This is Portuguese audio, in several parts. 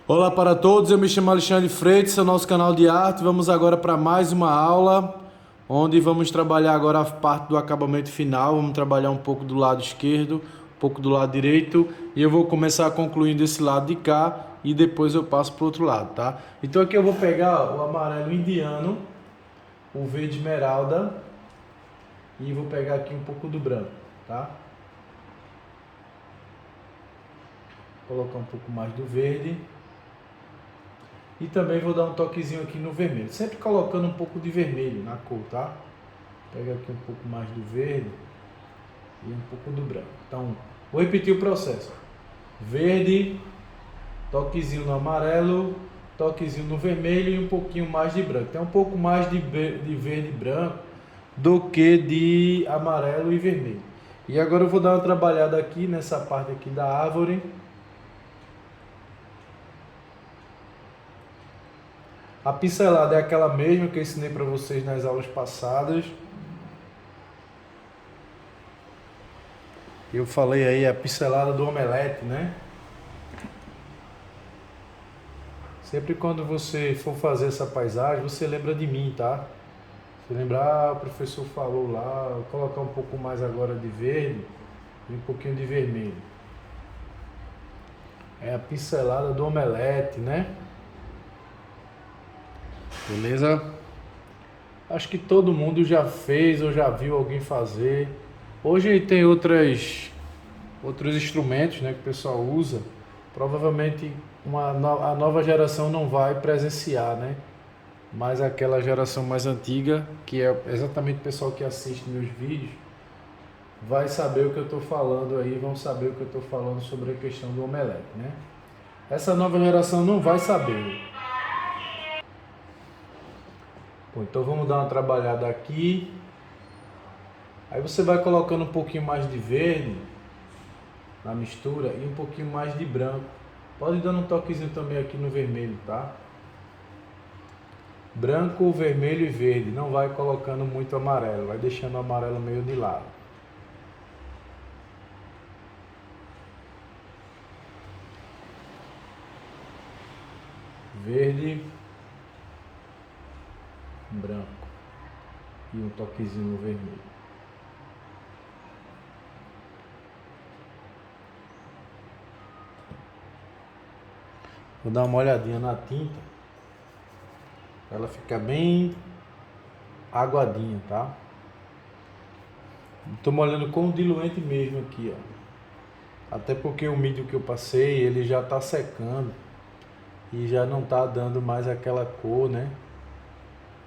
Olá para todos, eu me chamo Alexandre Freitas, esse é o nosso canal de arte. Vamos agora para mais uma aula, onde vamos trabalhar agora a parte do acabamento final. Vamos trabalhar um pouco do lado esquerdo, um pouco do lado direito, e eu vou começar concluindo esse lado de cá e depois eu passo para o outro lado, tá? Então aqui eu vou pegar o amarelo indiano, o verde esmeralda e vou pegar aqui um pouco do branco, tá? Colocar um pouco mais do verde. E também vou dar um toquezinho aqui no vermelho, sempre colocando um pouco de vermelho na cor, tá? Pega aqui um pouco mais do verde e um pouco do branco. Então, vou repetir o processo. Verde, toquezinho no amarelo, toquezinho no vermelho e um pouquinho mais de branco. Tem um pouco mais de verde e branco do que de amarelo e vermelho. E agora eu vou dar uma trabalhada aqui nessa parte aqui da árvore. A pincelada é aquela mesma que eu ensinei para vocês nas aulas passadas. Eu falei aí a pincelada do omelete, né? Sempre quando você for fazer essa paisagem, você lembra de mim, tá? Você lembrar, o professor falou lá, vou colocar um pouco mais agora de verde e um pouquinho de vermelho. É a pincelada do omelete, né? Beleza? Acho que todo mundo já fez ou já viu alguém fazer. Hoje tem outros instrumentos, né, que o pessoal usa. Provavelmente a nova geração não vai presenciar, né? Mas aquela geração mais antiga, que é exatamente o pessoal que assiste meus vídeos, vai saber o que eu estou falando aí, vão saber o que eu estou falando sobre a questão do omelete, né? Essa nova geração não vai saber. Bom, então vamos dar uma trabalhada aqui. Aí você vai colocando um pouquinho mais de verde na mistura e um pouquinho mais de branco. Pode ir dando um toquezinho também aqui no vermelho, tá? Branco, vermelho e verde. Não vai colocando muito amarelo, vai deixando o amarelo meio de lado. Verde, branco e um toquezinho no vermelho. Vou dar uma olhadinha na tinta, ela fica bem aguadinha, tá? Estou molhando com o diluente mesmo aqui, ó. Até porque o milho que eu passei, ele já está secando e já não está dando mais aquela cor, né?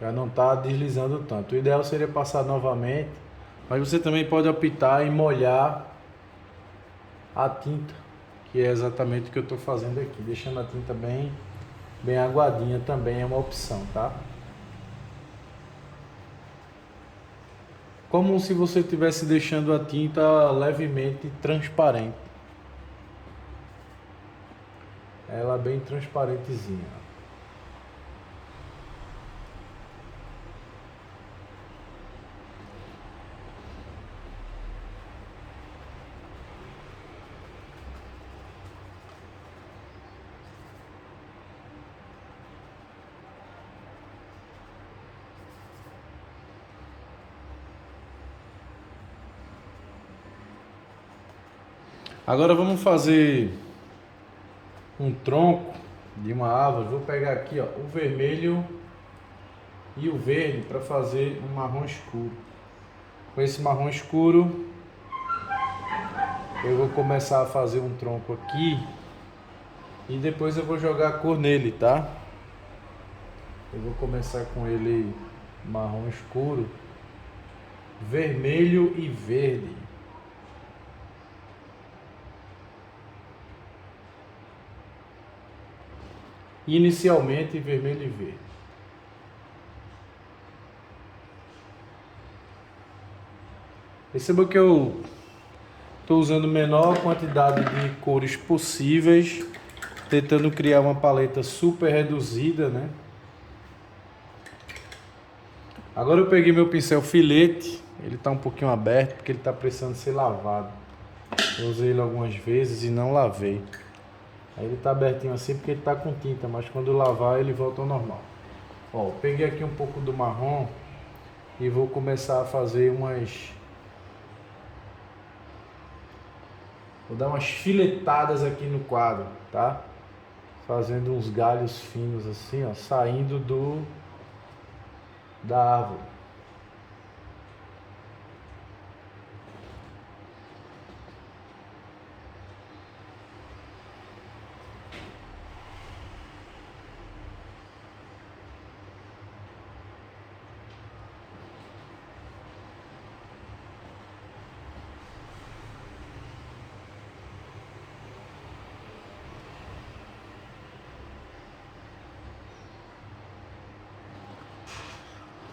Já não está deslizando tanto. O ideal seria passar novamente, mas você também pode optar em molhar a tinta, que é exatamente o que eu estou fazendo aqui, deixando a tinta bem aguadinha também é uma opção, tá? Como se você estivesse deixando a tinta levemente transparente. Ela bem transparentezinha. Agora vamos fazer um tronco de uma árvore. Vou pegar aqui, ó, o vermelho e o verde para fazer um marrom escuro. Com esse marrom escuro, eu vou começar a fazer um tronco aqui e depois eu vou jogar a cor nele, tá? Eu vou começar com ele marrom escuro, vermelho e verde. Inicialmente vermelho e verde. Perceba que eu estou usando a menor quantidade de cores possíveis, tentando criar uma paleta super reduzida, né? Agora eu peguei meu pincel filete, ele está um pouquinho aberto porque ele está precisando ser lavado. Eu usei ele algumas vezes e não lavei. Aí ele tá abertinho assim porque ele tá com tinta, mas quando lavar ele volta ao normal. Ó, peguei aqui um pouco do marrom e vou começar a fazer vou dar umas filetadas aqui no quadro, tá? Fazendo uns galhos finos assim, ó, saindo da árvore.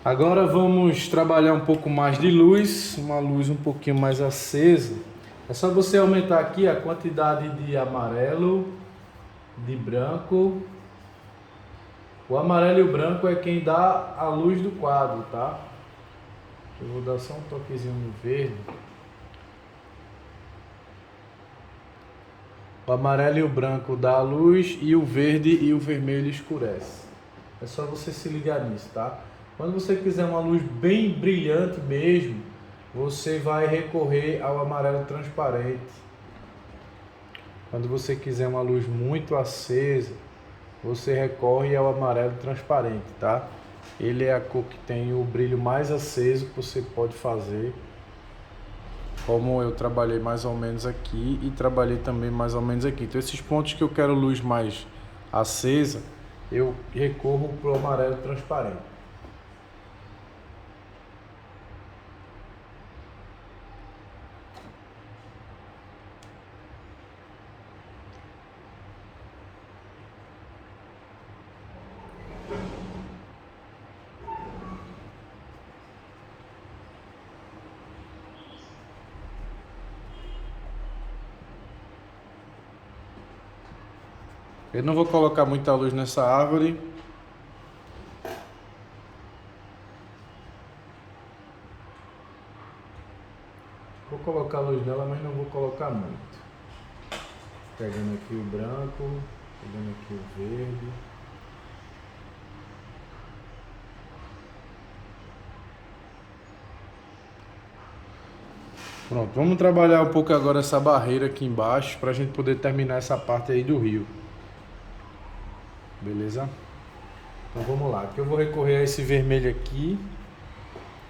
Agora vamos trabalhar um pouco mais de luz, uma luz um pouquinho mais acesa. É só você aumentar aqui a quantidade de amarelo, de branco. O amarelo e o branco é quem dá a luz do quadro, tá? Eu vou dar só um toquezinho no verde. O amarelo e o branco dá a luz e o verde e o vermelho escurece. É só você se ligar nisso, tá? Quando você quiser uma luz bem brilhante mesmo, você vai recorrer ao amarelo transparente. Quando você quiser uma luz muito acesa, você recorre ao amarelo transparente, tá? Ele é a cor que tem o brilho mais aceso que você pode fazer. Como eu trabalhei mais ou menos aqui e trabalhei também mais ou menos aqui. Então esses pontos que eu quero luz mais acesa, eu recorro para o amarelo transparente. Eu não vou colocar muita luz nessa árvore. Vou colocar luz nela, mas não vou colocar muito. Pegando aqui o branco, pegando aqui o verde. Pronto, vamos trabalhar um pouco agora essa barreira aqui embaixo para a gente poder terminar essa parte aí do rio. Beleza? Então vamos lá, aqui eu vou recorrer a esse vermelho aqui,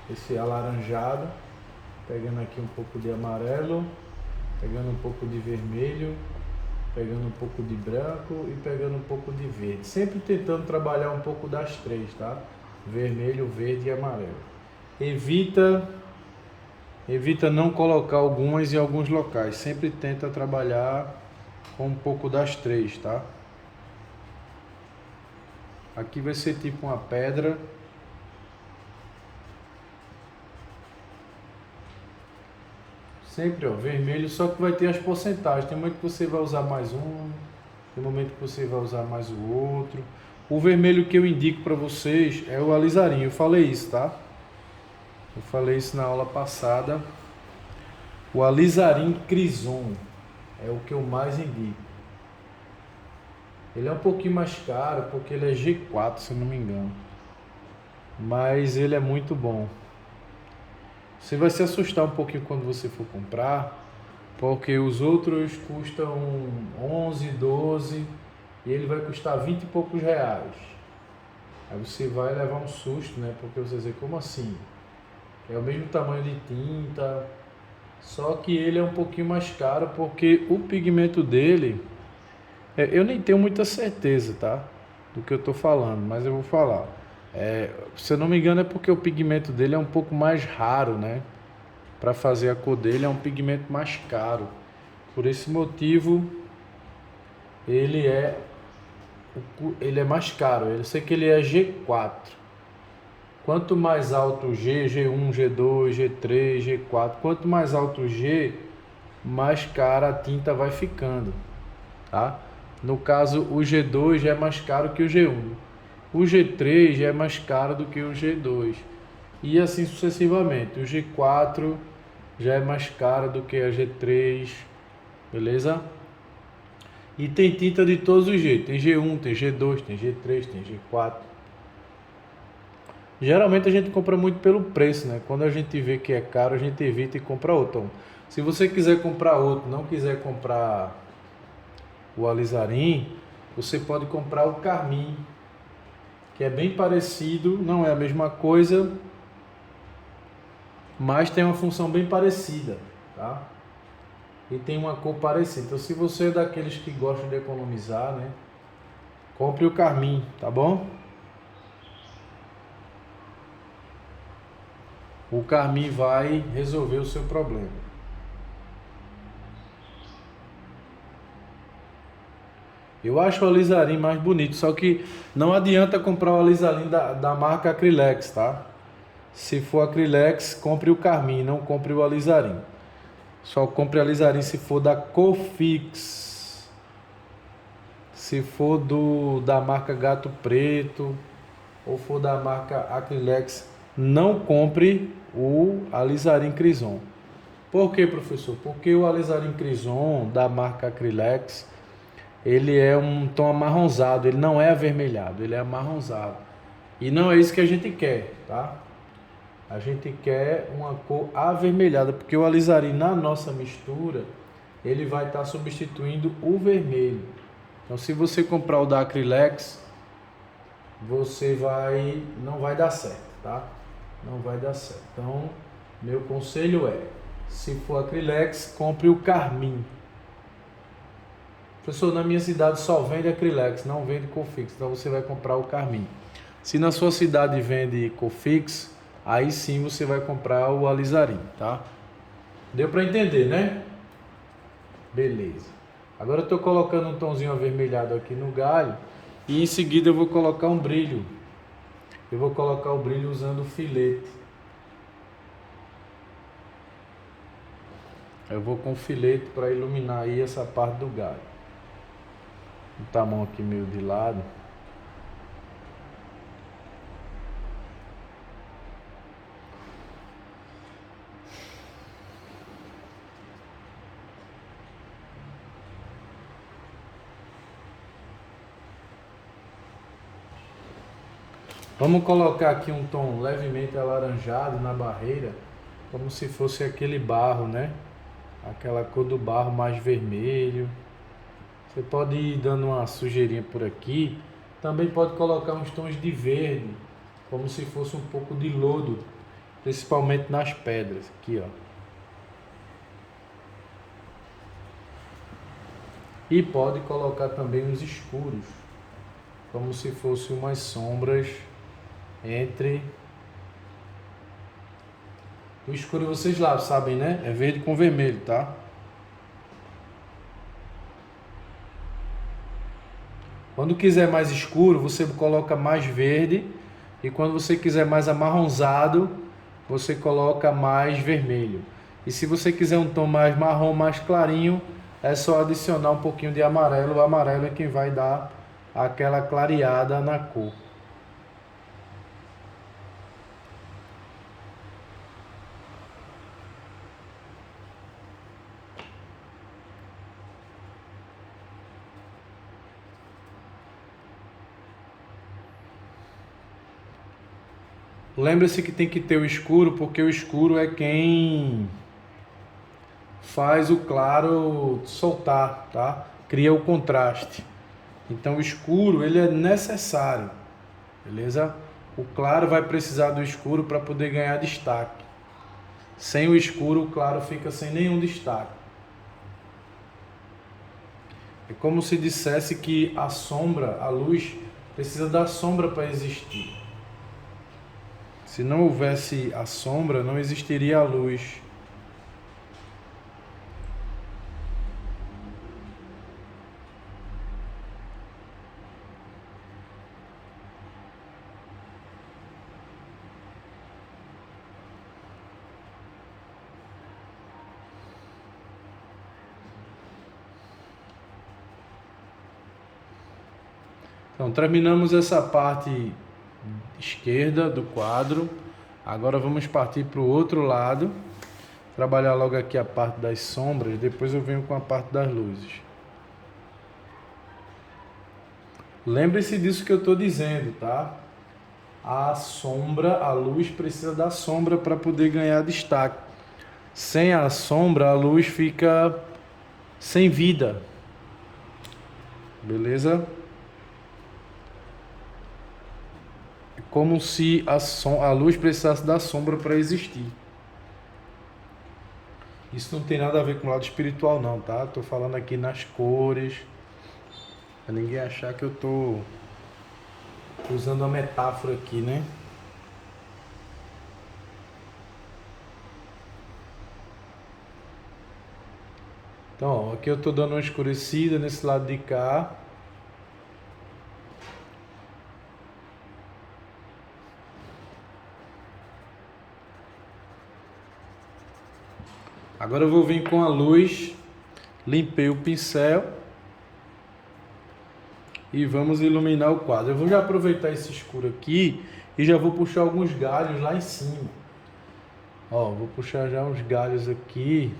esse alaranjado, pegando aqui um pouco de amarelo, pegando um pouco de vermelho, pegando um pouco de branco e pegando um pouco de verde. Sempre tentando trabalhar um pouco das três, tá? Vermelho, verde e amarelo. Evita não colocar algumas em alguns locais. Sempre tenta trabalhar com um pouco das três, tá? Aqui vai ser tipo uma pedra. Sempre, ó, vermelho, só que vai ter as porcentagens. Tem momento que você vai usar mais um, tem momento que você vai usar mais o outro. O vermelho que eu indico para vocês é o alizarinho. Eu falei isso, tá? Eu falei isso na aula passada. O alizarim Crison é o que eu mais indico. Ele é um pouquinho mais caro porque ele é G4, se eu não me engano. Mas ele é muito bom. Você vai se assustar um pouquinho quando você for comprar, porque os outros custam 11, 12 e ele vai custar 20 e poucos reais. Aí você vai levar um susto, né? Porque você vai dizer, como assim? É o mesmo tamanho de tinta, só que ele é um pouquinho mais caro porque o pigmento dele, eu nem tenho muita certeza, tá? Do que eu tô falando, mas eu vou falar. Se eu não me engano é porque o pigmento dele é um pouco mais raro, né? Para fazer a cor dele é um pigmento mais caro. Por esse motivo, ele é mais caro. Eu sei que ele é G4. Quanto mais alto o G, G1, G2, G3, G4, quanto mais alto o G, mais cara a tinta vai ficando, tá? No caso, o G2 já é mais caro que o G1. O G3 já é mais caro do que o G2. E assim sucessivamente. O G4 já é mais caro do que a G3, beleza? E tem tinta de todos os jeitos. Tem G1, tem G2, tem G3, tem G4. Geralmente a gente compra muito pelo preço, né? Quando a gente vê que é caro, a gente evita e compra outro. Então, se você quiser comprar outro, não quiser comprar o alizarim, você pode comprar o carmim, que é bem parecido, não é a mesma coisa, mas tem uma função bem parecida, tá? E tem uma cor parecida. Então, se você é daqueles que gostam de economizar, né? Compre o carmim, tá bom? O carmim vai resolver o seu problema. Eu acho o alizarim mais bonito, só que não adianta comprar o alizarim da marca Acrylex, tá? Se for Acrylex, compre o carmim, não compre o alizarim. Só compre alizarim se for da Cofix. Se for da marca Gato Preto ou for da marca Acrylex, não compre o alizarim Crison. Por quê, professor? Porque o alizarim Crison da marca Acrylex, ele é um tom amarronzado, ele não é avermelhado, ele é amarronzado. E não é isso que a gente quer, tá? A gente quer uma cor avermelhada, porque o alizarim na nossa mistura, ele vai estar substituindo o vermelho. Então, se você comprar o da Acrylex, não vai dar certo, tá? Não vai dar certo. Então, meu conselho é, se for Acrylex, compre o carmim. Professor, na minha cidade só vende Acrylex, não vende Cofix, então você vai comprar o carmim. Se na sua cidade vende Cofix, aí sim você vai comprar o alizarim, tá? Deu para entender, né? Beleza. Agora eu estou colocando um tomzinho avermelhado aqui no galho e em seguida eu vou colocar um brilho. Eu vou colocar o brilho usando o filete. Eu vou com o filete para iluminar aí essa parte do galho. Botar a mão aqui meio de lado. Vamos colocar aqui um tom levemente alaranjado na barreira, como se fosse aquele barro, né? Aquela cor do barro mais vermelho. Você pode ir dando uma sujeirinha por aqui. Também pode colocar uns tons de verde, como se fosse um pouco de lodo, principalmente nas pedras, aqui ó. E pode colocar também uns escuros, como se fosse umas sombras entre... O escuro vocês lá sabem, né? É verde com vermelho, tá? Quando quiser mais escuro, você coloca mais verde. E quando você quiser mais amarronzado, você coloca mais vermelho. E se você quiser um tom mais marrom, mais clarinho, é só adicionar um pouquinho de amarelo. O amarelo é quem vai dar aquela clareada na cor. Lembre-se que tem que ter o escuro, porque o escuro é quem faz o claro soltar, tá? Cria o contraste. Então o escuro, ele é necessário, beleza? O claro vai precisar do escuro para poder ganhar destaque. Sem o escuro, o claro fica sem nenhum destaque. É como se dissesse que a sombra, a luz, precisa da sombra para existir. Se não houvesse a sombra, não existiria a luz. Então, terminamos essa parte esquerda do quadro. Agora vamos partir para o outro lado. Trabalhar logo aqui a parte das sombras. Depois eu venho com a parte das luzes. Lembre-se disso que eu estou dizendo, tá? A sombra, a luz precisa da sombra para poder ganhar destaque. Sem a sombra, a luz fica sem vida. Beleza? É como se a luz precisasse da sombra para existir. Isso não tem nada a ver com o lado espiritual não, tá? Tô falando aqui nas cores, pra ninguém achar que eu tô usando uma metáfora aqui, né? Então, ó, aqui eu tô dando uma escurecida nesse lado de cá. Agora eu vou vir com a luz, limpei o pincel e vamos iluminar o quadro. Eu vou já aproveitar esse escuro aqui e já vou puxar alguns galhos lá em cima. Ó, vou puxar já uns galhos aqui.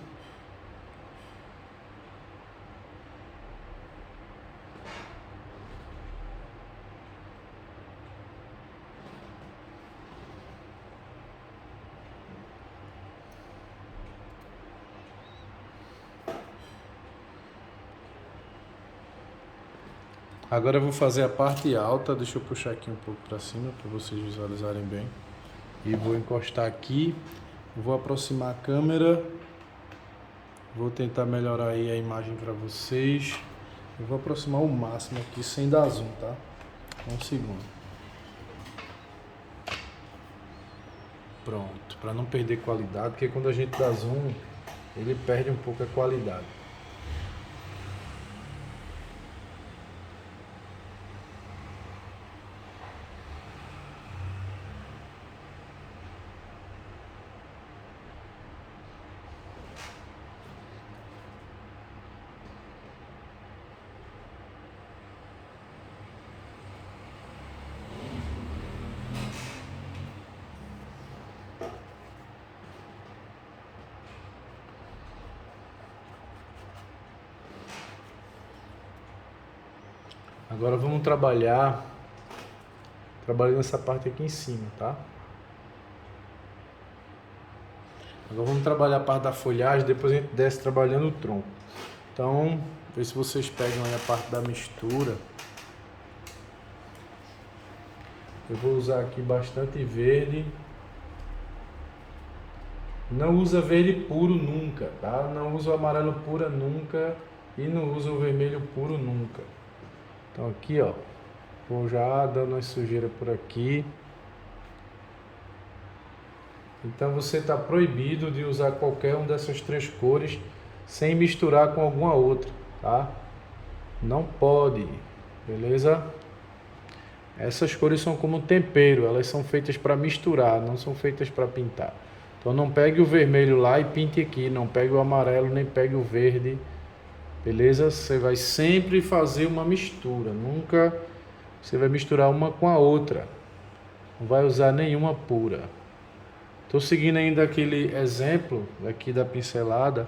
Agora eu vou fazer a parte alta, deixa eu puxar aqui um pouco para cima para vocês visualizarem bem. E vou encostar aqui, vou aproximar a câmera, vou tentar melhorar aí a imagem para vocês. Eu vou aproximar o máximo aqui sem dar zoom, tá? Um segundo. Pronto, para não perder qualidade, porque quando a gente dá zoom, ele perde um pouco a qualidade. Agora vamos trabalhando essa parte aqui em cima, tá? Agora vamos trabalhar a parte da folhagem, depois a gente desce trabalhando o tronco. Então, ver se vocês pegam aí a parte da mistura. Eu vou usar aqui bastante verde. Não usa verde puro nunca, tá? Não usa o amarelo puro nunca e não usa o vermelho puro nunca. Então aqui, ó, vou já dando uma sujeira por aqui. Então você está proibido de usar qualquer uma dessas três cores sem misturar com alguma outra, tá? Não pode, beleza? Essas cores são como tempero, elas são feitas para misturar, não são feitas para pintar. Então não pegue o vermelho lá e pinte aqui, não pegue o amarelo nem pegue o verde, beleza? Você vai sempre fazer uma mistura, nunca você vai misturar uma com a outra, não vai usar nenhuma pura. Estou seguindo ainda aquele exemplo aqui da pincelada,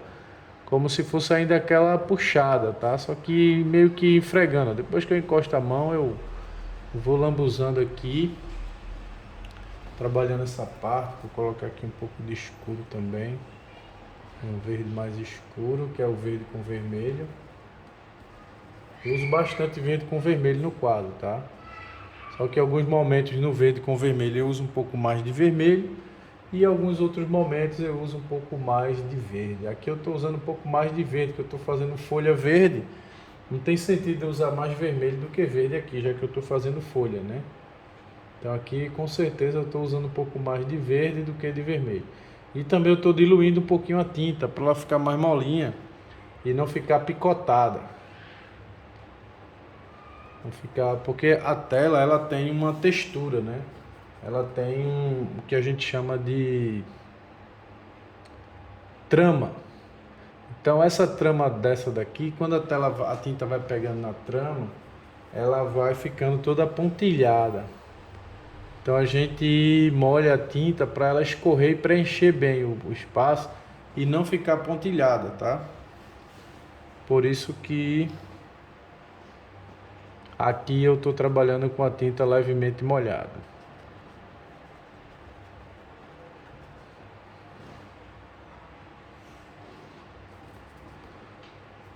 como se fosse ainda aquela puxada, tá? Só que meio que esfregando. Depois que eu encosto a mão, eu vou lambuzando aqui, trabalhando essa parte. Vou colocar aqui um pouco de escuro também, um verde mais escuro, que é o verde com vermelho. Eu uso bastante verde com vermelho no quadro, tá? Só que em alguns momentos no verde com vermelho eu uso um pouco mais de vermelho e em alguns outros momentos eu uso um pouco mais de verde. Aqui eu estou usando um pouco mais de verde, porque eu estou fazendo folha verde. Não tem sentido eu usar mais vermelho do que verde aqui, já que eu estou fazendo folha, né? Então aqui com certeza eu estou usando um pouco mais de verde do que de vermelho. E também eu estou diluindo um pouquinho a tinta para ela ficar mais molinha e não ficar picotada. Não ficar, porque a tela ela tem uma textura, né? Ela tem o que a gente chama de trama. Então essa trama dessa daqui, quando a tinta vai pegando na trama, ela vai ficando toda pontilhada. Então a gente molha a tinta para ela escorrer e preencher bem o espaço e não ficar pontilhada, tá? Por isso que Aqui eu estou trabalhando com a tinta levemente molhada.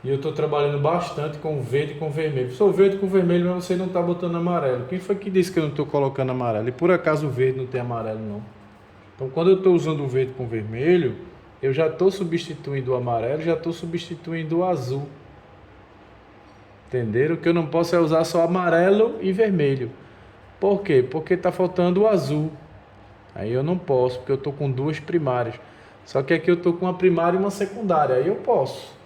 E eu estou trabalhando bastante com verde e com vermelho. Sou verde com vermelho, mas você não está botando amarelo. Quem foi que disse que eu não estou colocando amarelo? E por acaso o verde não tem amarelo, não. Então, quando eu estou usando o verde com vermelho, eu já estou substituindo o amarelo, já estou substituindo o azul. Entenderam? O que eu não posso é usar só amarelo e vermelho. Por quê? Porque está faltando o azul. Aí eu não posso, porque eu estou com duas primárias. Só que aqui eu estou com uma primária e uma secundária. Aí eu posso.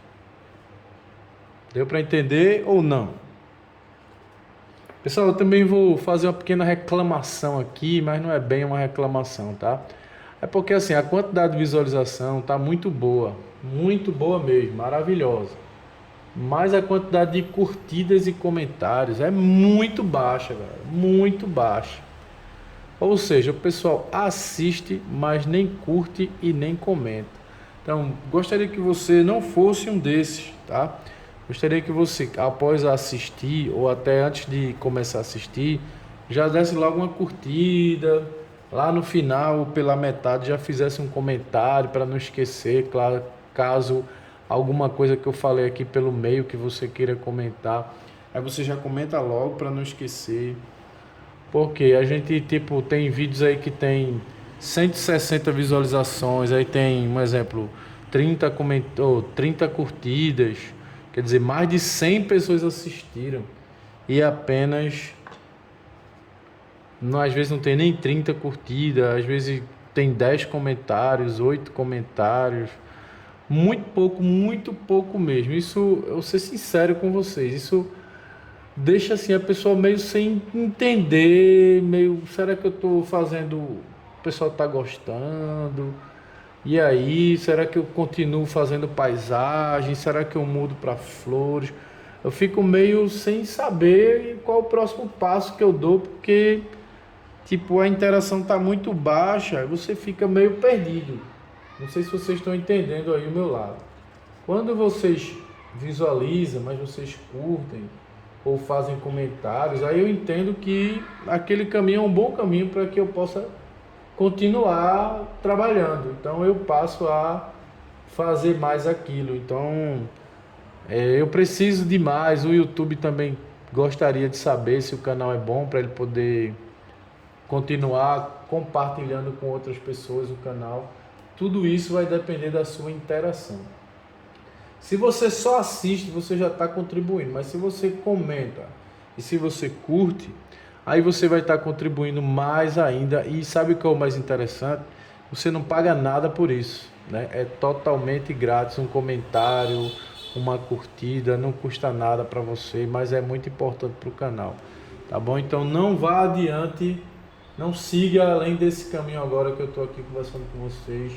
Deu para entender ou não? Pessoal, eu também vou fazer uma pequena reclamação aqui, mas não é bem uma reclamação, tá? É porque assim, a quantidade de visualização tá muito boa mesmo, maravilhosa. Mas a quantidade de curtidas e comentários é muito baixa, galera, muito baixa. Ou seja, o pessoal assiste, mas nem curte e nem comenta. Então, gostaria que você não fosse um desses, tá? Gostaria que você, após assistir, ou até antes de começar a assistir, já desse logo uma curtida. Lá no final, pela metade, já fizesse um comentário para não esquecer, claro, caso alguma coisa que eu falei aqui pelo meio que você queira comentar. Aí você já comenta logo para não esquecer. Porque a gente, tipo, tem vídeos aí que tem 160 visualizações, aí tem, um exemplo, 30 curtidas, quer dizer, mais de 100 pessoas assistiram e apenas, às vezes não tem nem 30 curtidas, às vezes tem 10 comentários, 8 comentários, muito pouco mesmo. Isso, eu vou ser sincero com vocês, isso deixa assim a pessoa meio sem entender, meio, será que eu estou fazendo, o pessoal está gostando? E aí, será que eu continuo fazendo paisagem? Será que eu mudo para flores? Eu fico meio sem saber qual o próximo passo que eu dou, porque tipo, a interação está muito baixa, você fica meio perdido. Não sei se vocês estão entendendo aí o meu lado. Quando vocês visualizam, mas vocês curtem ou fazem comentários, aí eu entendo que aquele caminho é um bom caminho para que eu possa continuar trabalhando. Então eu passo a fazer mais aquilo. Então eu preciso de mais. O YouTube também gostaria de saber se o canal é bom para ele poder continuar compartilhando com outras pessoas o canal. Tudo isso vai depender da sua interação. Se você só assiste, você já está contribuindo, mas se você comenta e se você curte, aí você vai estar contribuindo mais ainda. E sabe o que é o mais interessante? Você não paga nada por isso, né? É totalmente grátis, um comentário, uma curtida, não custa nada para você, mas é muito importante para o canal, tá bom? Então não vá adiante, não siga além desse caminho agora que eu estou aqui conversando com vocês,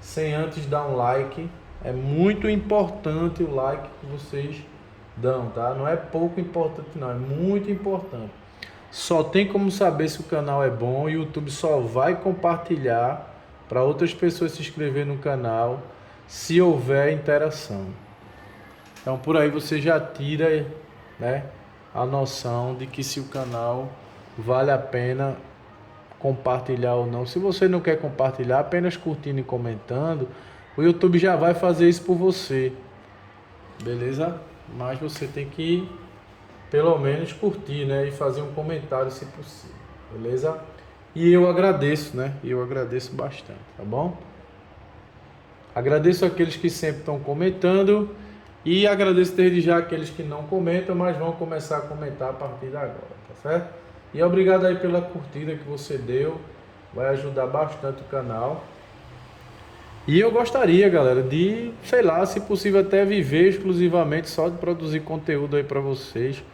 sem antes dar um like. É muito importante o like que vocês dão, tá? Não é pouco importante não, é muito importante. Só tem como saber se o canal é bom, o YouTube só vai compartilhar para outras pessoas se inscrever no canal se houver interação. Então por aí você já tira, né, a noção de que se o canal vale a pena compartilhar ou não. Se você não quer compartilhar, apenas curtindo e comentando, o YouTube já vai fazer isso por você, beleza? Mas você tem que pelo menos curtir, né? E fazer um comentário se possível, beleza? E eu agradeço, né? Eu agradeço bastante, tá bom? Agradeço aqueles que sempre estão comentando e agradeço desde já aqueles que não comentam, mas vão começar a comentar a partir de agora, tá certo? E obrigado aí pela curtida que você deu, vai ajudar bastante o canal. E eu gostaria, galera, de, sei lá, se possível até viver exclusivamente só de produzir conteúdo aí para vocês.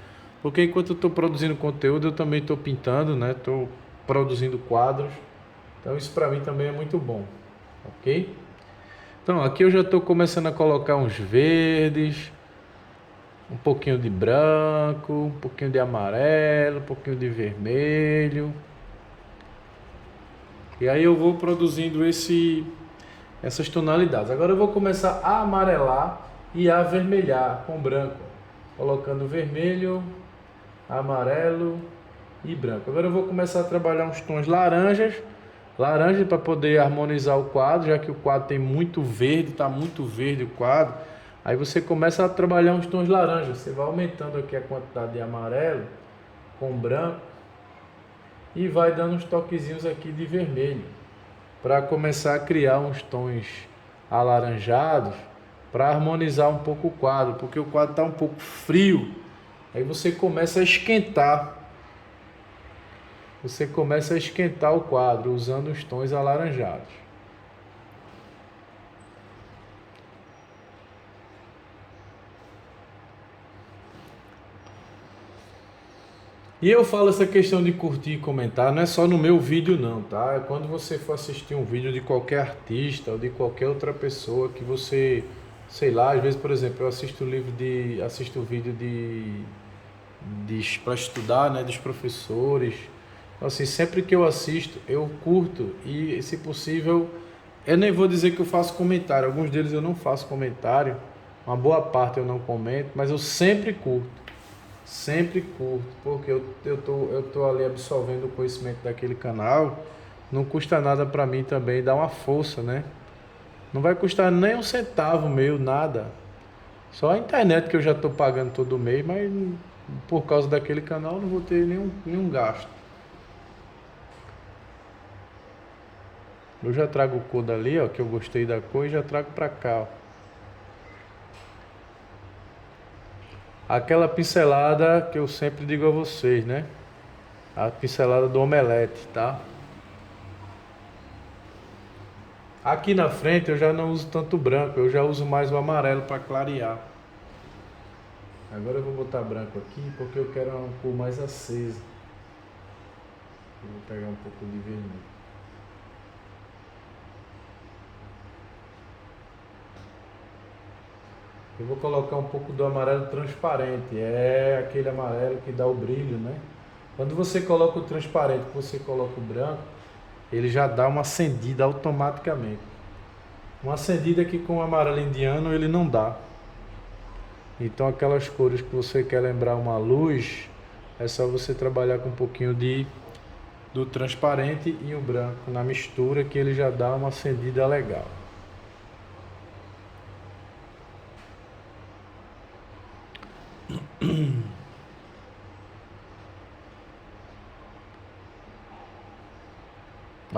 Porque enquanto eu estou produzindo conteúdo, eu também estou pintando, né? Estou produzindo quadros. Então isso para mim também é muito bom, ok? Então aqui eu já estou começando a colocar uns verdes, um pouquinho de branco, um pouquinho de amarelo, um pouquinho de vermelho. E aí eu vou produzindo essas tonalidades. Agora eu vou começar a amarelar e a avermelhar com branco, colocando vermelho amarelo e branco. Agora eu vou começar a trabalhar uns tons laranja para poder harmonizar o quadro, já que o quadro tem muito verde, está muito verde o quadro. Aí você começa a trabalhar uns tons laranja, você vai aumentando aqui a quantidade de amarelo com branco e vai dando uns toquezinhos aqui de vermelho para começar a criar uns tons alaranjados para harmonizar um pouco o quadro, porque o quadro está um pouco frio. Aí você começa a esquentar. Você começa a esquentar o quadro usando os tons alaranjados. E eu falo essa questão de curtir e comentar, não é só no meu vídeo não, tá? É quando você for assistir um vídeo de qualquer artista ou de qualquer outra pessoa que você, sei lá, às vezes, por exemplo, eu assisto o vídeo para estudar, né, dos professores. Então, assim, sempre que eu assisto, eu curto e, se possível, eu nem vou dizer que eu faço comentário. Alguns deles eu não faço comentário, uma boa parte eu não comento, mas eu sempre curto. Sempre curto, porque eu tô ali absorvendo o conhecimento daquele canal. Não custa nada para mim também dar uma força, né? Não vai custar nem um centavo meu, nada. Só a internet que eu já estou pagando todo mês, mas por causa daquele canal não vou ter nenhum gasto. Eu já trago o cor dali, ó, que eu gostei da cor, e já trago para cá, ó. Aquela pincelada que eu sempre digo a vocês, né? A pincelada do omelete, tá? Aqui na frente eu já não uso tanto branco, eu já uso mais o amarelo para clarear. Agora eu vou botar branco aqui porque eu quero uma cor mais acesa. Eu vou pegar um pouco de vermelho. Eu vou colocar um pouco do amarelo transparente, é aquele amarelo que dá o brilho, né? Quando você coloca o transparente, você coloca o branco, ele já dá uma acendida automaticamente. Uma acendida que com o amarelo indiano ele não dá. Então aquelas cores que você quer lembrar uma luz, é só você trabalhar com um pouquinho do transparente e o branco na mistura, que ele já dá uma acendida legal.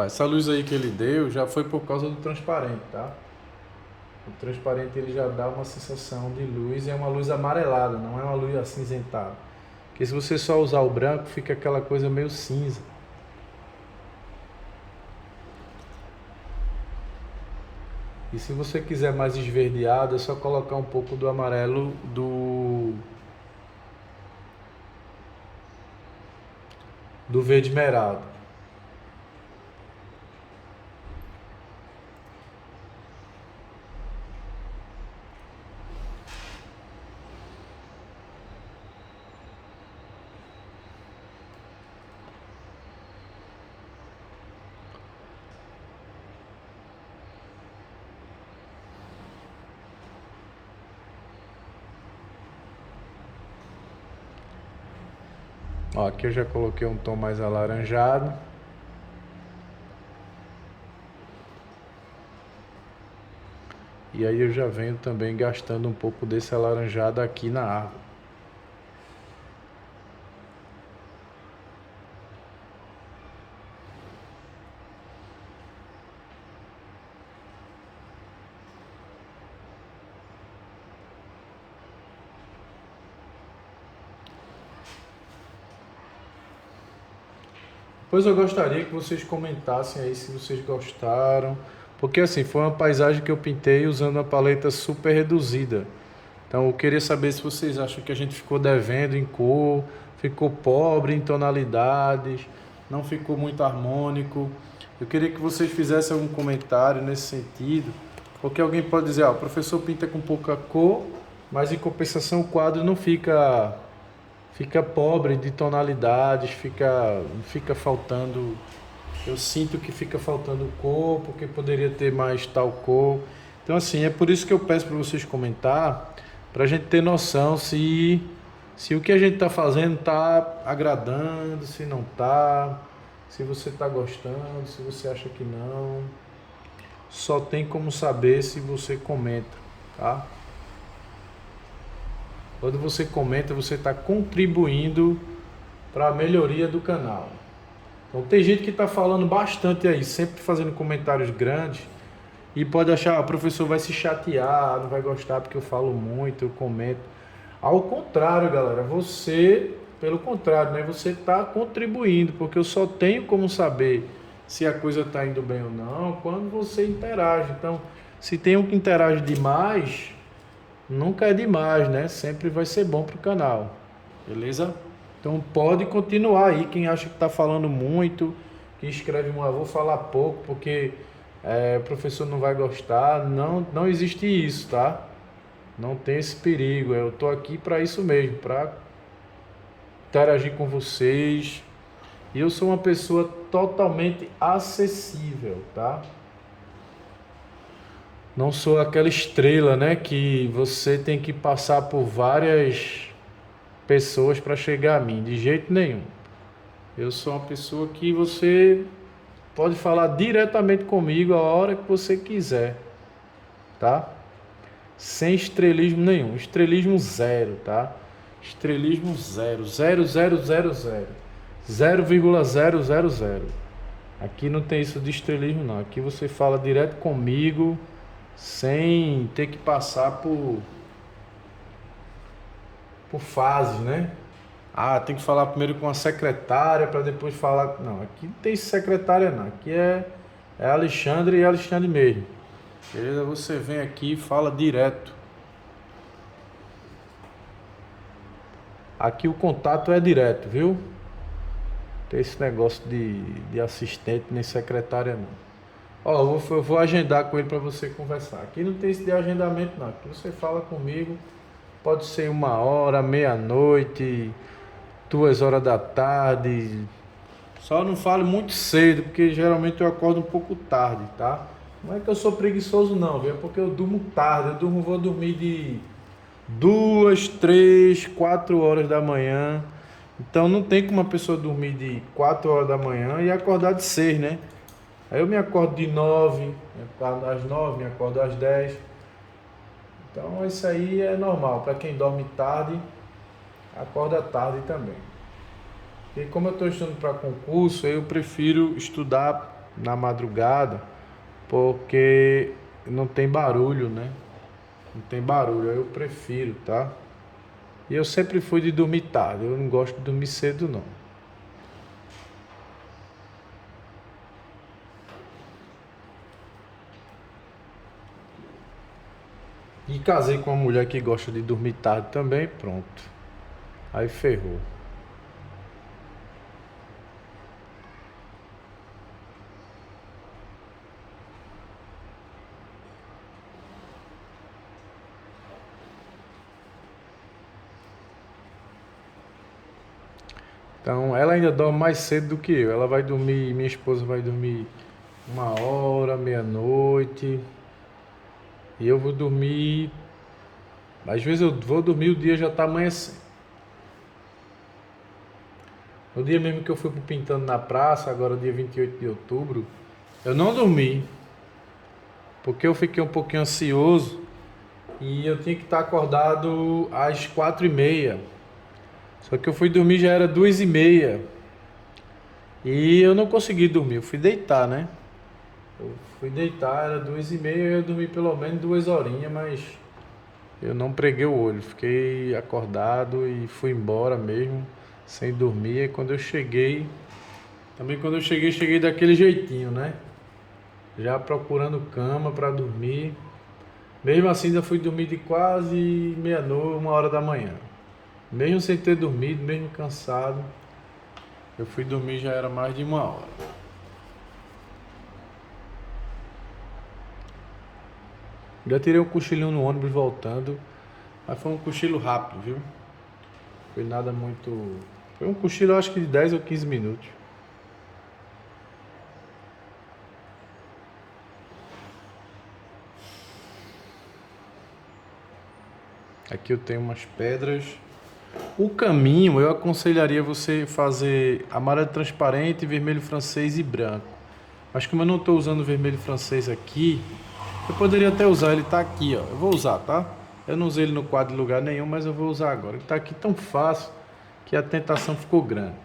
Essa luz aí que ele deu já foi por causa do transparente, tá? O transparente ele já dá uma sensação de luz, é uma luz amarelada, não é uma luz acinzentada. Porque se você só usar o branco, fica aquela coisa meio cinza. E se você quiser mais esverdeado, é só colocar um pouco do amarelo do verde esmeralda. Ó, aqui eu já coloquei um tom mais alaranjado. E aí eu já venho também gastando um pouco desse alaranjado aqui na árvore. Pois eu gostaria que vocês comentassem aí se vocês gostaram, porque assim, foi uma paisagem que eu pintei usando uma paleta super reduzida. Então eu queria saber se vocês acham que a gente ficou devendo em cor, ficou pobre em tonalidades, não ficou muito harmônico. Eu queria que vocês fizessem algum comentário nesse sentido, porque alguém pode dizer, o professor pinta com pouca cor, mas em compensação o quadro não fica pobre de tonalidades, fica faltando, eu sinto que fica faltando cor, porque poderia ter mais tal cor. Então assim, é por isso que eu peço para vocês comentar, para a gente ter noção se se o que a gente está fazendo está agradando, se não está, se você está gostando, se você acha que não. Só tem como saber se você comenta, tá? Quando você comenta, você está contribuindo para a melhoria do canal. Então tem gente que está falando bastante aí, sempre fazendo comentários grandes e pode achar, o professor vai se chatear, não vai gostar porque eu falo muito, eu comento. Ao contrário, galera, pelo contrário, né? Você está contribuindo, porque eu só tenho como saber se a coisa está indo bem ou não quando você interage. Então, se tem um que interage demais, nunca é demais, né? Sempre vai ser bom para o canal, beleza? Então pode continuar aí, quem acha que está falando muito, que escreve vou falar pouco porque o professor não vai gostar. Não, não existe isso, tá? Não tem esse perigo. Eu tô aqui para isso mesmo, para interagir com vocês. E eu sou uma pessoa totalmente acessível, tá? Não sou aquela estrela, né, que você tem que passar por várias pessoas para chegar a mim, de jeito nenhum. Eu sou uma pessoa que você pode falar diretamente comigo a hora que você quiser, tá? Sem estrelismo nenhum, estrelismo zero, tá? Estrelismo zero, 0,000. Aqui não tem isso de estrelismo não, aqui você fala direto comigo, sem ter que passar por fases, né? Ah, tem que falar primeiro com a secretária para depois falar. Não, aqui não tem secretária não. Aqui é Alexandre e Alexandre mesmo. Beleza? Você vem aqui e fala direto. Aqui o contato é direto, viu? Tem esse negócio de assistente nem secretária não. Ó, eu vou agendar com ele para você conversar. Aqui não tem esse de agendamento não. Aqui você fala comigo. Pode ser 1 hora, meia-noite, 2 horas da tarde. Só não fale muito cedo, porque geralmente eu acordo um pouco tarde, tá? Não é que eu sou preguiçoso não, viu? É porque eu durmo tarde. Vou dormir de 2, 3, 4 horas da manhã. Então não tem como uma pessoa dormir de 4 horas da manhã e acordar de 6, né? Aí eu me acordo de 9, me acordo às 9, me acordo às 10. Então isso aí é normal. Para quem dorme tarde, acorda tarde também. E como eu estou estudando para concurso, eu prefiro estudar na madrugada, porque não tem barulho, né? Não tem barulho, aí eu prefiro, tá? E eu sempre fui de dormir tarde, eu não gosto de dormir cedo, não. E casei com uma mulher que gosta de dormir tarde também, pronto. Aí ferrou. Então, ela ainda dorme mais cedo do que eu. Ela vai dormir, minha esposa vai dormir 1 hora, meia-noite. E eu vou dormir. Às vezes eu vou dormir, o dia já tá amanhecendo. No dia mesmo que eu fui pro Pintando na Praça, agora dia 28 de outubro, eu não dormi, porque eu fiquei um pouquinho ansioso e eu tinha que estar acordado às 4h30. Só que eu fui dormir já era 2h30 e eu não consegui dormir, eu fui deitar, né? Eu fui deitar, era 2h30 e eu dormi pelo menos 2 horinhas, mas eu não preguei o olho, fiquei acordado e fui embora mesmo, sem dormir. E quando eu cheguei, cheguei daquele jeitinho, né? Já procurando cama para dormir. Mesmo assim, ainda fui dormir de quase meia-noite, 1 hora da manhã. Mesmo sem ter dormido, mesmo cansado, eu fui dormir já era mais de 1 hora. Já tirei um cochilinho no ônibus voltando, mas foi um cochilo rápido, viu? Foi nada muito. Foi um cochilo, acho que de 10 ou 15 minutos. Aqui eu tenho umas pedras O caminho, eu aconselharia você fazer amarelo transparente, vermelho francês e branco. Mas como eu não estou usando o vermelho francês aqui, eu poderia até usar, ele está aqui, ó. Eu vou usar, tá? Eu não usei ele no quadro em lugar nenhum, mas eu vou usar agora. Ele está aqui tão fácil que a tentação ficou grande.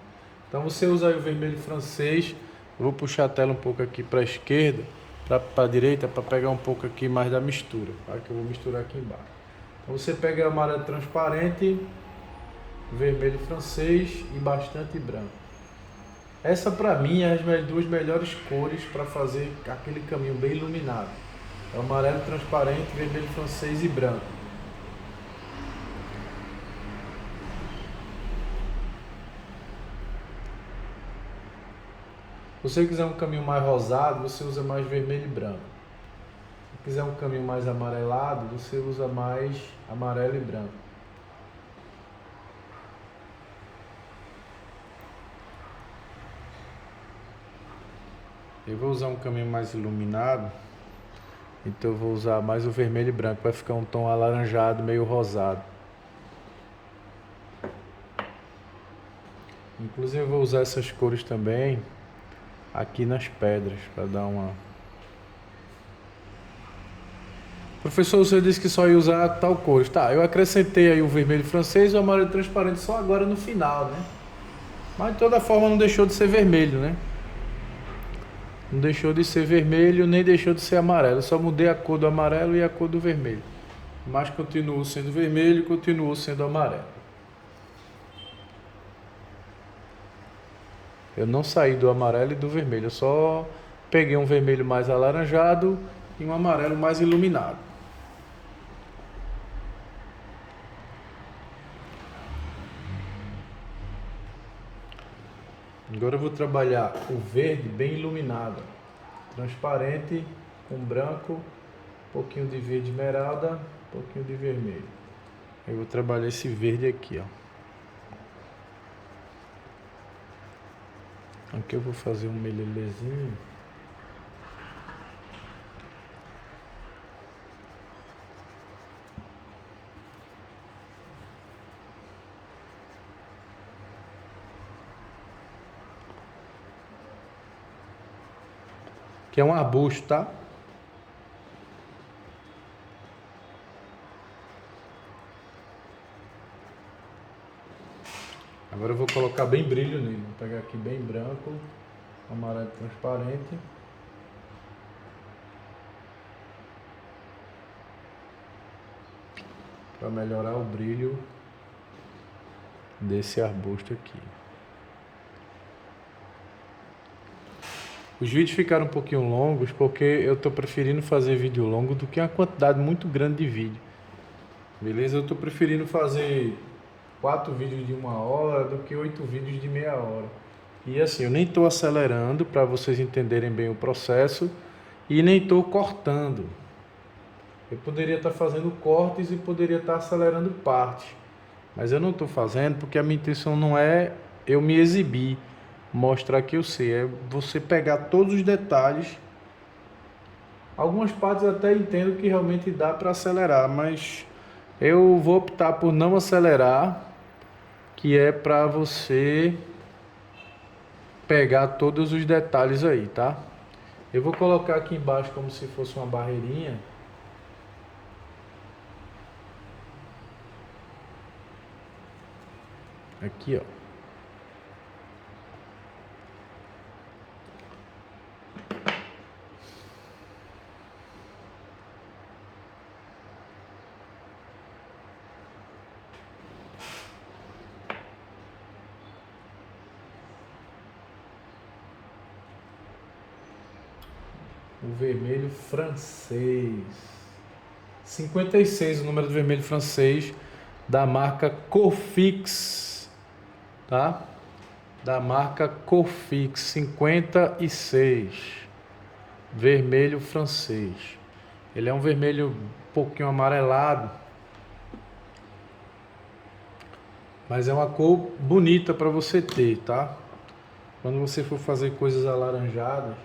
Então você usa aí o vermelho francês. Eu vou puxar a tela um pouco aqui para a esquerda, para a direita, para pegar um pouco aqui mais da mistura, tá? Que eu vou misturar aqui embaixo. Então você pega o amarelo transparente, vermelho francês e bastante branco. Essa para mim é as duas melhores cores para fazer aquele caminho bem iluminado. É o amarelo transparente, vermelho francês e branco. Se você quiser um caminho mais rosado, você usa mais vermelho e branco. Se quiser um caminho mais amarelado, você usa mais amarelo e branco. Eu vou usar um caminho mais iluminado, então eu vou usar mais o vermelho e branco, vai ficar um tom alaranjado, meio rosado. Inclusive eu vou usar essas cores também aqui nas pedras, para dar uma... Professor, você disse que só ia usar tal cores. Tá, eu acrescentei aí o vermelho francês e o amarelo transparente só agora no final, né? Mas de toda forma não deixou de ser vermelho, né? Não deixou de ser vermelho, nem deixou de ser amarelo. Eu só mudei a cor do amarelo e a cor do vermelho. Mas continuou sendo vermelho e continuou sendo amarelo. Eu não saí do amarelo e do vermelho. Eu só peguei um vermelho mais alaranjado e um amarelo mais iluminado. Agora eu vou trabalhar o verde bem iluminado, transparente, com branco, um pouquinho de verde esmeralda, um pouquinho de vermelho. Eu vou trabalhar esse verde aqui, ó. Aqui eu vou fazer um melelezinho. Que é um arbusto, tá? Agora eu vou colocar bem brilho nele. Vou pegar aqui bem branco, amarelo transparente. Para melhorar o brilho desse arbusto aqui. Os vídeos ficaram um pouquinho longos porque eu estou preferindo fazer vídeo longo do que uma quantidade muito grande de vídeo. Beleza? Eu estou preferindo fazer 4 vídeos de 1 hora do que 8 vídeos de meia hora. E assim, eu nem estou acelerando para vocês entenderem bem o processo e nem estou cortando. Eu poderia estar fazendo cortes e poderia estar acelerando partes. Mas eu não estou fazendo porque a minha intenção não é eu me exibir, mostrar que eu sei, é você pegar todos os detalhes. Algumas partes eu até entendo que realmente dá para acelerar, mas eu vou optar por não acelerar, que é para você pegar todos os detalhes aí, tá? Eu vou colocar aqui embaixo como se fosse uma barreirinha. Aqui, ó. O vermelho francês. 56, o número do vermelho francês da marca Cofix, tá? Da marca Cofix, 56. Vermelho francês. Ele é um vermelho um pouquinho amarelado, mas é uma cor bonita para você ter, tá? Quando você for fazer coisas alaranjadas,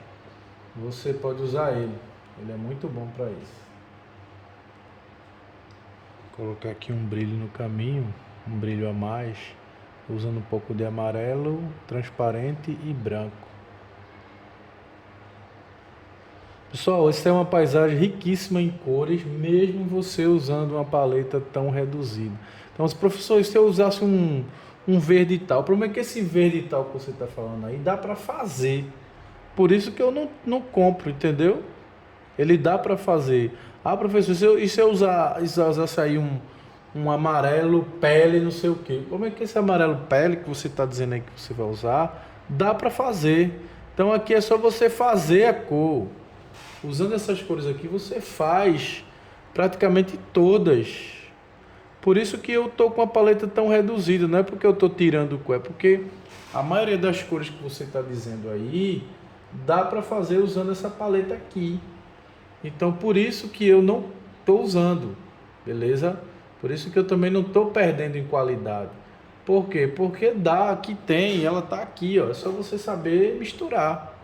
você pode usar ele. Ele é muito bom para isso. Vou colocar aqui um brilho no caminho. um brilho a mais, usando um pouco de amarelo, transparente e branco. Pessoal, essa é uma paisagem riquíssima em cores, mesmo você usando uma paleta tão reduzida. Então, professor, se eu usasse um verde e tal, o problema é que esse verde e tal que você está falando aí, dá para fazer. Por isso que eu não compro, entendeu? Ele dá para fazer. Ah, professor, se eu usasse aí um amarelo pele, não sei o quê. Como é que esse amarelo pele que você está dizendo aí que você vai usar, dá para fazer. Então aqui é só você fazer a cor. Usando essas cores aqui, você faz praticamente todas. Por isso que eu tô com a paleta tão reduzida, não é porque eu tô tirando cor, é porque a maioria das cores que você está dizendo aí, dá para fazer usando essa paleta aqui. Então por isso que eu não estou usando, beleza? Por isso que eu também não estou perdendo em qualidade. Por quê? Porque dá, aqui tem, ela está aqui, ó. É só você saber misturar.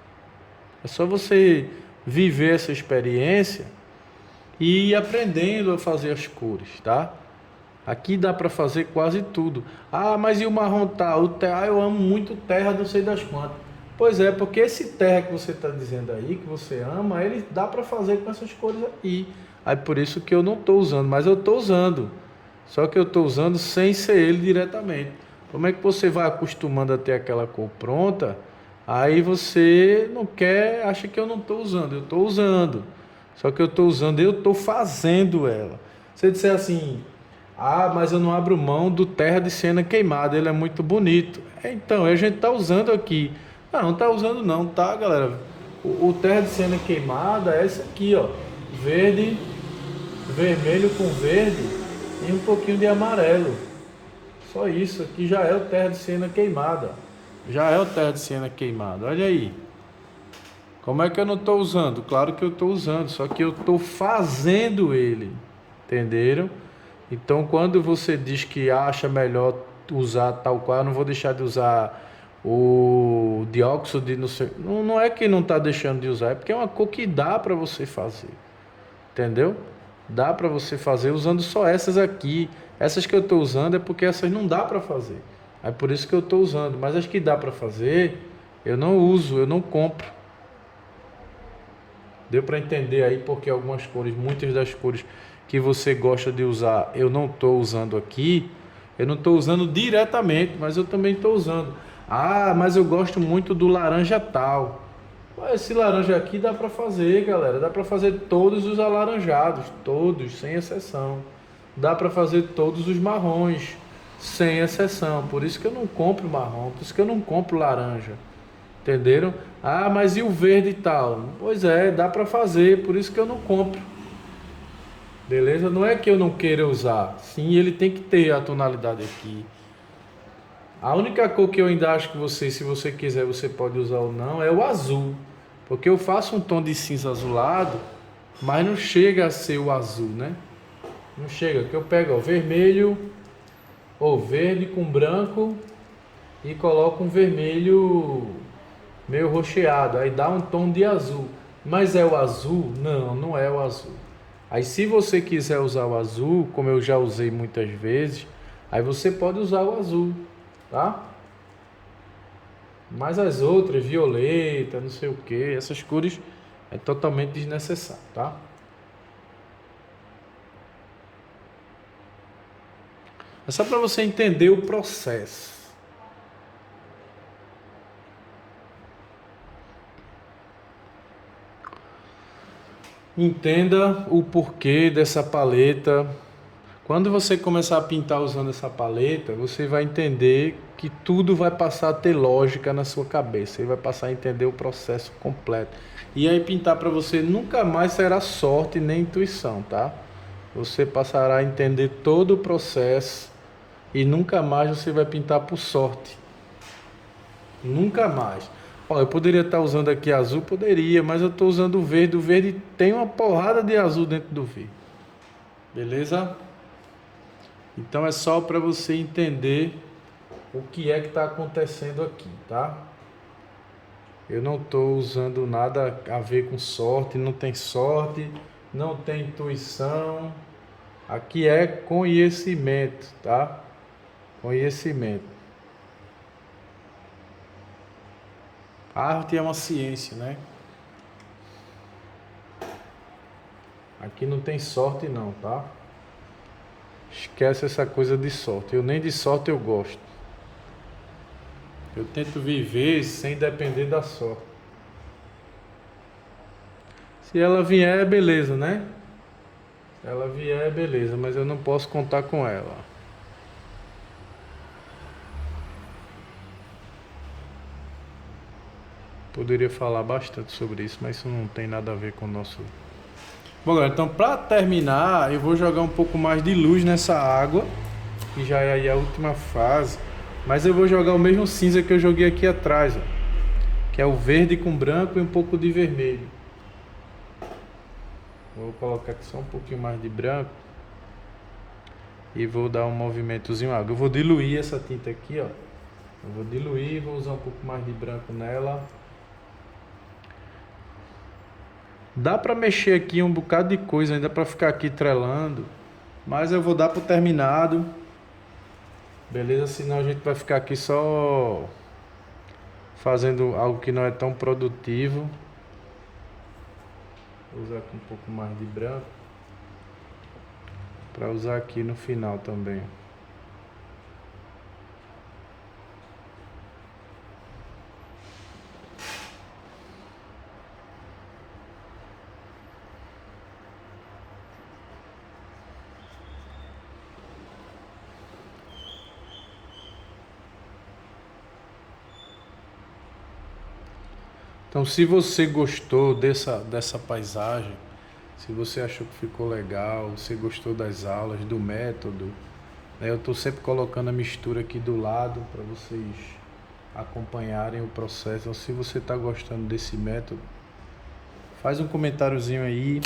É só você viver essa experiência e ir aprendendo a fazer as cores, tá? Aqui dá para fazer quase tudo. Ah, mas e o marrom tal? Eu amo muito terra, não sei das quantas. Pois é, porque esse terra que você está dizendo aí, que você ama, ele dá para fazer com essas cores aqui. Aí por isso que eu não estou usando, mas eu estou usando. Só que eu estou usando sem ser ele diretamente. Como é que você vai acostumando a ter aquela cor pronta? Aí você não quer, acha que eu não estou usando. Eu estou usando. Só que eu estou usando, eu estou fazendo ela. Você disser assim, ah, mas eu não abro mão do terra de cena queimada, ele é muito bonito. Então, a gente está usando aqui. Não está usando não, tá, galera? O terra de cena queimada é esse aqui, ó. Verde, vermelho com verde e um pouquinho de amarelo. Só isso aqui já é o terra de cena queimada. Já é o terra de cena queimada. Olha aí. Como é que eu não estou usando? Claro que eu estou usando, só que eu estou fazendo ele. Entenderam? Então, quando você diz que acha melhor usar tal qual, eu não vou deixar de usar o dióxido de não sei. Não é que não está deixando de usar, é porque é uma cor que dá para você fazer. Entendeu? Dá para você fazer usando só essas aqui. Essas que eu estou usando é porque essas não dá para fazer. É por isso que eu estou usando. Mas as que dá para fazer, eu não uso, eu não compro. Deu para entender aí porque algumas cores, muitas das cores que você gosta de usar, eu não estou usando aqui. Eu não estou usando diretamente, mas eu também estou usando. Ah, mas eu gosto muito do laranja tal. Esse laranja aqui dá para fazer, galera. Dá para fazer todos os alaranjados, todos, sem exceção. Dá para fazer todos os marrons, sem exceção. Por isso que eu não compro marrom, por isso que eu não compro laranja. Entenderam? Ah, mas e o verde e tal? Pois é, dá para fazer, por isso que eu não compro. Beleza? Não é que eu não queira usar. Sim, ele tem que ter a tonalidade aqui. A única cor que eu ainda acho que você, se você quiser, você pode usar ou não, é o azul. Porque eu faço um tom de cinza azulado, mas não chega a ser o azul, né? Não chega, que eu pego o vermelho ou verde com branco e coloco um vermelho meio rocheado, aí dá um tom de azul. Mas é o azul? Não, não é o azul. Aí se você quiser usar o azul, como eu já usei muitas vezes, aí você pode usar o azul, tá? Mas as outras, violeta, não sei o que, essas cores é totalmente desnecessário, tá? É só para você entender o processo. Entenda o porquê dessa paleta. Quando você começar a pintar usando essa paleta, você vai entender que tudo vai passar a ter lógica na sua cabeça. Você vai passar a entender o processo completo. E aí pintar para você nunca mais será sorte nem intuição, tá? Você passará a entender todo o processo e nunca mais você vai pintar por sorte. Nunca mais. Ó, eu poderia estar usando aqui azul, poderia, mas eu estou usando o verde. O verde tem uma porrada de azul dentro do verde. Beleza? Então é só para você entender o que é que está acontecendo aqui, tá? Eu não estou usando nada a ver com sorte, não tem sorte, não tem intuição. Aqui é conhecimento, tá? Conhecimento. A arte é uma ciência, né? Aqui não tem sorte não, tá? Esquece essa coisa de sorte. Eu nem de sorte eu gosto. Eu tento viver sem depender da sorte. Se ela vier, beleza, né? Se ela vier, beleza, mas eu não posso contar com ela. Poderia falar bastante sobre isso, mas isso não tem nada a ver com o nosso... Bom, galera, então para terminar, eu vou jogar um pouco mais de luz nessa água, que já é aí a última fase, mas eu vou jogar o mesmo cinza que eu joguei aqui atrás, ó, que é o verde com branco e um pouco de vermelho. Vou colocar aqui só um pouquinho mais de branco e vou dar um movimentozinho água. Eu vou diluir essa tinta aqui, ó. Eu vou diluir, vou usar um pouco mais de branco nela. Dá pra mexer aqui um bocado de coisa ainda pra ficar aqui trelando, mas eu vou dar pro terminado, beleza? Senão a gente vai ficar aqui só fazendo algo que não é tão produtivo. Vou usar aqui um pouco mais de branco para usar aqui no final também. Então, se você gostou dessa paisagem, se você achou que ficou legal, se gostou das aulas, do método, né, eu estou sempre colocando a mistura aqui do lado para vocês acompanharem o processo. Então, se você está gostando desse método, faz um comentáriozinho aí,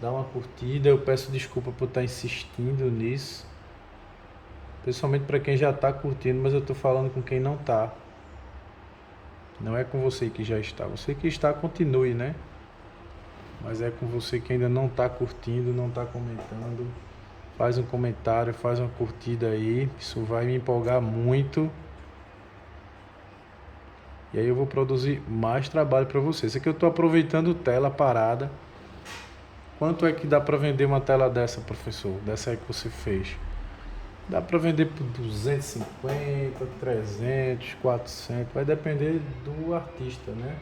dá uma curtida. Eu peço desculpa por estar insistindo nisso, principalmente para quem já está curtindo, mas eu estou falando com quem não está. Não é com você que já está. Você que está, continue, né? Mas é com você que ainda não está curtindo, não está comentando. Faz um comentário, faz uma curtida aí. Isso vai me empolgar muito. E aí eu vou produzir mais trabalho para você. Isso aqui eu estou aproveitando tela parada. Quanto é que dá para vender uma tela dessa, professor? Dessa aí que você fez? Dá para vender por 250, 300, 400, vai depender do artista, né?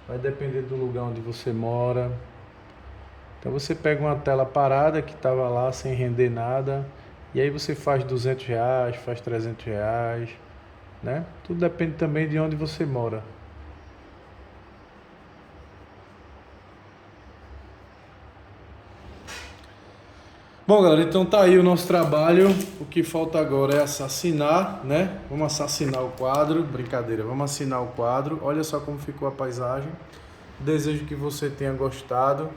Vai depender do lugar onde você mora. Então você pega uma tela parada que estava lá sem render nada, e aí você faz R$200, faz R$300, né? Tudo depende também de onde você mora. Bom, galera, então tá aí o nosso trabalho. O que falta agora é assassinar, né? Vamos assassinar o quadro. Brincadeira, vamos assinar o quadro. Olha só como ficou a paisagem. Desejo que você tenha gostado.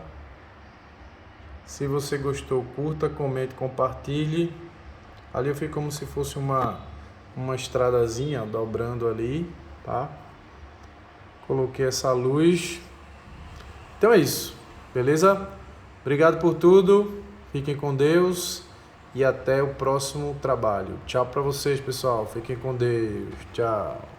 Se você gostou, curta, comente, compartilhe. Ali eu fiz como se fosse uma estradazinha, dobrando ali, tá? Coloquei essa luz. Então é isso, beleza? Obrigado por tudo. Fiquem com Deus e até o próximo trabalho. Tchau para vocês, pessoal. Fiquem com Deus. Tchau.